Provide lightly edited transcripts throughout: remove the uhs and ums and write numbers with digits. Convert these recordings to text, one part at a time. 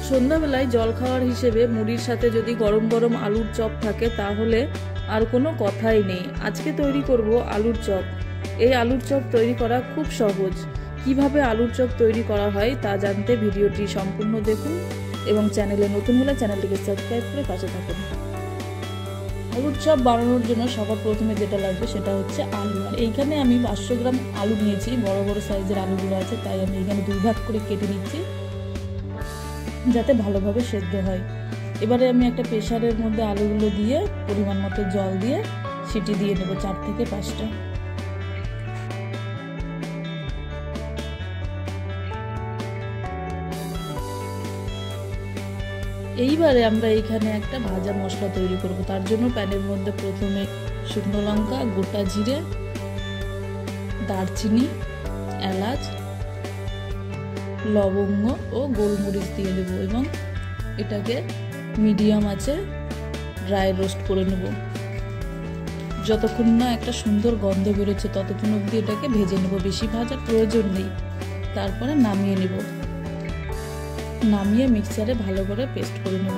সন্ধ্যাবেলায় জলখাবার হিসেবে মুড়ির সাথে যদি গরম গরম আলুর চপ থাকে তাহলে আর কোনো কথাই নেই। আজকে তৈরি করব আলুর চপ। এই আলুর চপ তৈরি করা খুব সহজ। কিভাবে আলুর চপ তৈরি করা হয় তা জানতে ভিডিওটি সম্পূর্ণ দেখুন এবং চ্যানেলে নতুন হলে চ্যানেলটিকে সাবস্ক্রাইব করে পাশে থাকুন। আলুর চপ বানানোর জন্য সবার প্রথমে যেটা লাগবে সেটা হচ্ছে আলু। আর এইখানে আমি 500 গ্রাম আলু নিয়েছি, বড় বড় সাইজের আলুগুলো আছে, তাই আমি এখানে 2 ভাগ করে কেটে নিচ্ছি যাতে ভালোভাবে সেদ্ধ হয়। এবারে আমি একটা প্রেসারের মধ্যে আলুগুলো দিয়ে পরিমাণ মতো জল দিয়ে সিটি দিয়ে নেব 4 থেকে 5টা। এইবারে আমরা এইখানে একটা ভাজা মশলা তৈরি করব। তার জন্য প্যানের মধ্যে প্রথমে শুকনো লঙ্কা, গোটা জিরে, দারচিনি, এলাচ, লবঙ্গ ও গোলমরিচ দিয়ে দেবো এবং এটাকে মিডিয়াম আঁচে ড্রাই রোস্ট করে নেব। যতক্ষণ না একটা সুন্দর গন্ধ বেরোচ্ছে ততক্ষণ অবধি এটাকে ভেজে নেব, বেশি ভাজার প্রয়োজন নেই। তারপরে নামিয়ে নেব, নামিয়ে মিক্সারে ভালো করে পেস্ট করে নেব।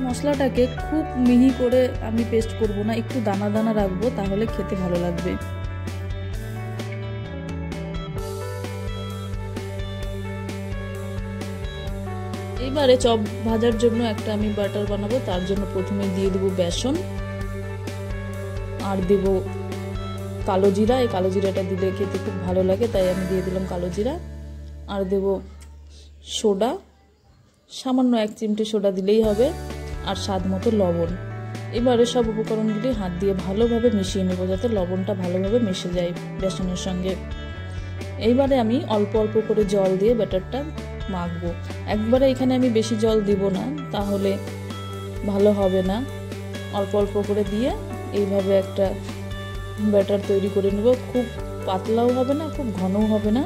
মশলাটাকে খুব মিহি করে আমি পেস্ট করব না, একটু দানা দানা রাখবো, তাহলে খেতে ভালো লাগবে। এবারে চপ ভাজার জন্য একটা আমি বাটার বানাবো। তার জন্য প্রথমে দিয়ে দেবো বেসন, আর দেব কালো জিরা। এই কালো জিরাটা দিলে খেতে খুব ভালো লাগে, তাই আমি দিয়ে দিলাম কালো জিরা। আর দেব সোডা, সামান্য 1 চিমটে সোডা দিলেই হবে, আর স্বাদ মতো লবণ। এবারে সব উপকরণগুলি হাত দিয়ে ভালোভাবে মিশিয়ে নেব যাতে লবণটা ভালোভাবে মিশে যায় বেসনের সঙ্গে। এইবারে আমি অল্প অল্প করে জল দিয়ে ব্যাটারটা মাখবো। একবারে এখানে আমি বেশি জল দিব না, তাহলে ভালো হবে না। অল্প অল্প করে দিয়ে এইভাবে একটা ব্যাটার তৈরি করে নেব। খুব পাতলাও হবে না, খুব ঘনও হবে না।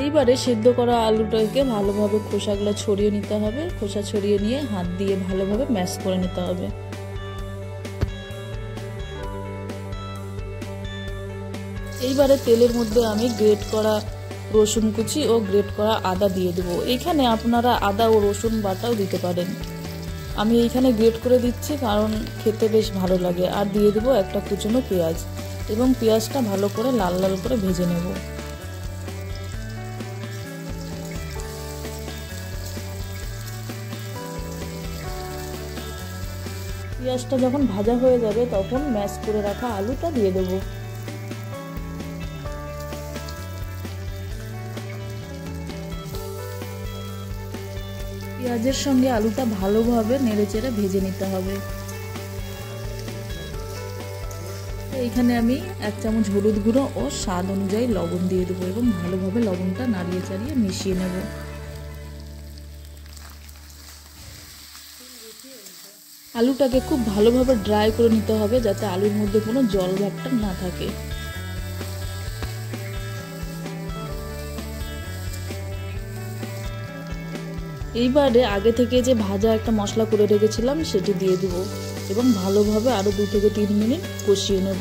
এইবারে সেদ্ধ করা আলুটাকে ভালোভাবে খোসাগুলো ছড়িয়ে নিতে হবে। খোসা ছড়িয়ে নিয়ে হাত দিয়ে ভালোভাবে ম্যাশ করে নিতে হবে। এইবারে তেলের মধ্যে আমি গ্রেট করা রসুন কুচি ও গ্রেট করা আদা দিয়ে দেবো। এইখানে আপনারা আদা ও রসুন বাটাও দিতে পারেন, আমি এইখানে গ্রেট করে দিচ্ছি কারণ খেতে বেশ ভালো লাগে। আর দিয়ে দেবো একটা কুচনো পেঁয়াজ এবং পেঁয়াজটা ভালো করে লাল লাল করে ভেজে নেব। পেঁয়াজটা যখন ভাজা হয়ে যাবে তখন ম্যাশ করে রাখা আলুটা দিয়ে দেব। পেঁয়াজের সঙ্গে আলুটা ভালোভাবে নেড়েচেড়ে ভেজে নিতে হবে। এইখানে আমি 1 চামচ হলুদ গুঁড়ো ও স্বাদ অনুযায়ী লবণ দিয়ে দেবো এবং ভালোভাবে লবণটা নাড়িয়ে চাড়িয়ে মিশিয়ে নেব। আলুটাকে খুব ভালোভাবে ড্রাই করে নিতে হবে যাতে আলুর মধ্যে কোনো জল ভাবটা না থাকে। এইবারে আগে থেকে যে ভাজা একটা মশলা করে রেখেছিলাম সেটি দিয়ে দেব এবং ভালোভাবে আরো 2 থেকে 3 মিনিট কষিয়ে নেব।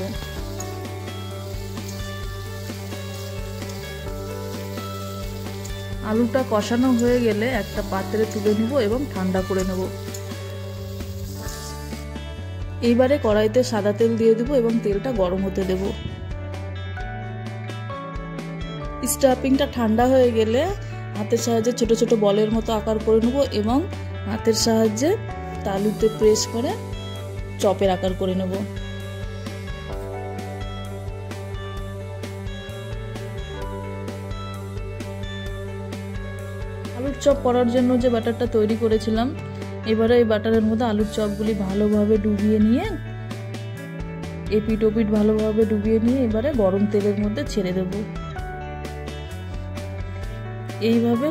আলুটা কষানো হয়ে গেলে একটা পাত্রে তুলে নেব এবং ঠান্ডা করে নেব। এইবারে কড়াইতে সাদা তেল দিয়ে দেবো এবং তেলটা গরম হতে দেব। স্টাফিংটা ঠান্ডা হয়ে গেলে হাতের সাহায্যে ছোট ছোট বলের মতো আকার করে নেব এবং হাতের সাহায্যে তালুতে প্রেস করে চপের আকার করে নেব। আলুর চপ করার জন্য যে ব্যাটারটা তৈরি করেছিলাম, এবারে এই ব্যাটারের মধ্যে আলুর চপগুলি ভালোভাবে ডুবিয়ে নিয়ে এপিট ওপিট ভালোভাবে ডুবিয়ে নিয়ে এবারে গরম তেলের মধ্যে ছেড়ে দেব। এইভাবে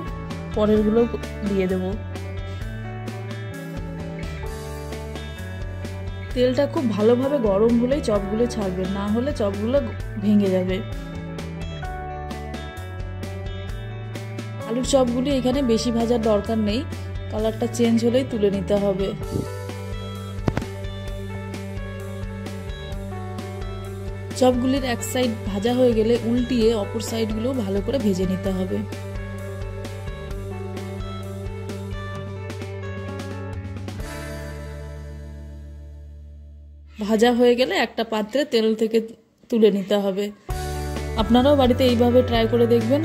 পরেরগুলো দিয়ে দেব। তেলটা খুব ভালোভাবে গরম হলেই চপগুলো ছাড়বে, না হলে চপগুলো ভেঙে যাবে। আলুর চপগুলি এখানে বেশি ভাজার দরকার নেই, কালারটা চেঞ্জ হলেই তুলে নিতে হবে। চপগুলির এক সাইড ভাজা হয়ে গেলে উল্টিয়ে অপর সাইডগুলো ভালো করে ভেজে নিতে হবে। ভাজা হয়ে গেলে একটা পাত্রে তেল থেকে তুলে নিতে হবে। আপনারাও বাড়িতে এইভাবে ট্রাই করে দেখবেন,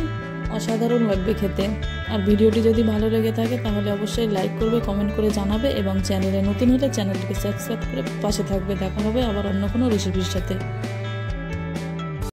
অসাধারণ লাগবে খেতে। আর ভিডিওটি যদি ভালো লেগে থাকে তাহলে অবশ্যই লাইক করবে, কমেন্ট করে জানাবে এবং চ্যানেলে নতুন হলে চ্যানেলটিকে সাবস্ক্রাইব করে পাশে থাকবে। দেখা হবে আবার অন্য কোনো রেসিপির সাথে।